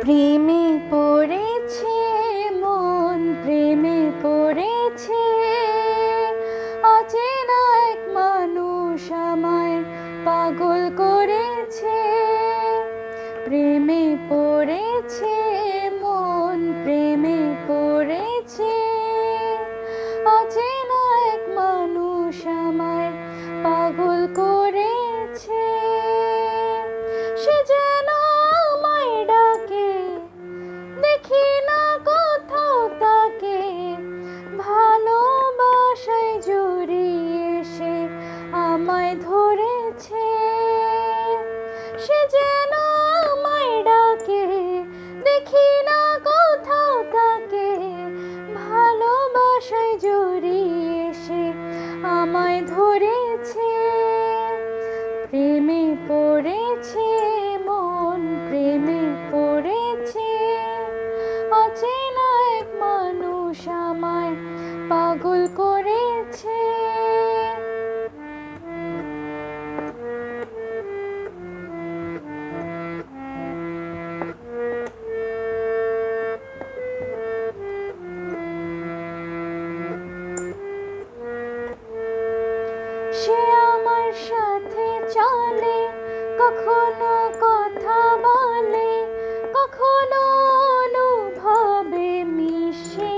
প্রেমে পড়েছে মন, প্রেমে পড়েছে অচেনা এক মানুষ আমায় পাগল করেছে। প্রেমে পড়েছে মন, প্রেমে পড়েছে অচেনা এক মানুষ আমায় পাগল করেছে। সে যেন আমায় ডাকে, দেখি না কোথাও তাকে, ভালোবাসায় জড়িয়ে সে আমায় ধরেছে। সে যেন আমায় ডাকে, দেখি না কোথাও তাকে, ভালোবাসায় জড়িয়ে সে আমায় ধরেছে। প্রেমে পড়েছে মন, প্রেমে পড়েছে অচেনা এক মানুষ আমায় পাগল করেছে। সে আমার সাথে চলে, কখনো কথা বলে, কখনো অনুভবে মিশে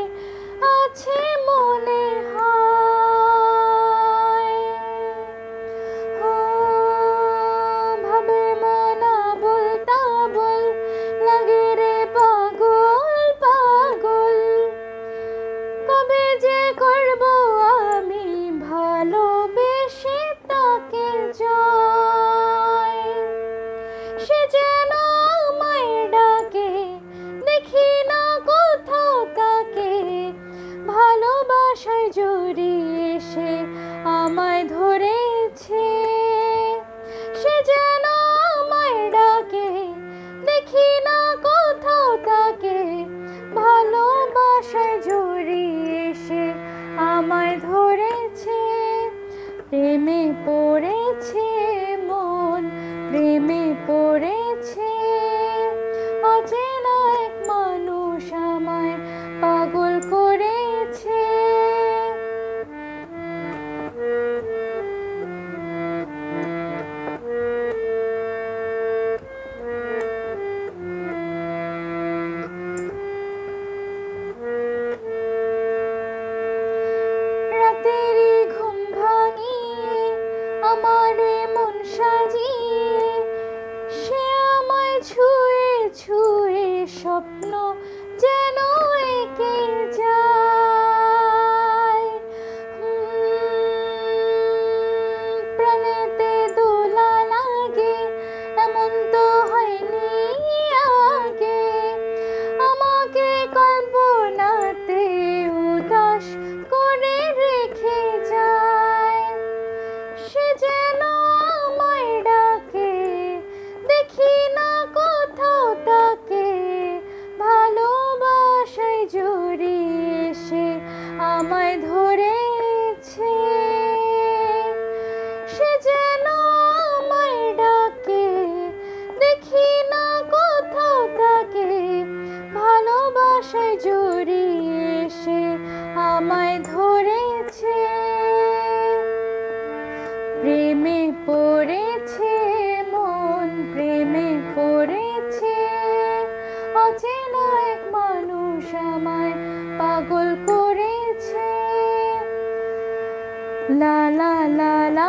আছে মনে হয়। ও ভাবে মন আবোল তাবোল, লাগে রে পাগল পাগল। কবে যে করব আমি ভালোবেসে তাকে জয়। সে যেন আমায় ডাকে, দেখি না কোথাও তাকে, ভালোবাসায় জড়িয়ে সে আমায় ধরেছে। সে যেন আমায় ডাকে, দেখি না কোথাও তাকে, ভালোবাসায় জড়িয়ে সে আমায় ধরেছে। প্রেমে পড়েছে মন, প্রেমে পড়েছে অচেনা এক মানুষ আমায় পাগল করেছে। রাতেরই ঘুম ভাঙিয়ে আমারে মন সাজিয়ে সে আমায় ছুঁয়ে ছুঁয়ে স্বপ্ন যেন এঁকে যায়। প্রাণেতে দোলা লাগে, এমন তো হয়নি আগে। আমাকে কল্পনাতে উদাস করে রেখে যায়। সে যেন আমায় ডাকে, দেখি না কোথাও তাকে, ভালোবাসায় জড়িয়ে সে আমায় ধরেছে। সে যেন আমায় ডাকে, দেখি না কোথাও তাকে, ভালোবাসায় জড়িয়ে সে আমায় ধরেছে। প্রেমে পড়েছে মন, প্রেমে পড়েছে অচেনা এক মানুষ আমায় পাগল করেছে। লা লা লা লা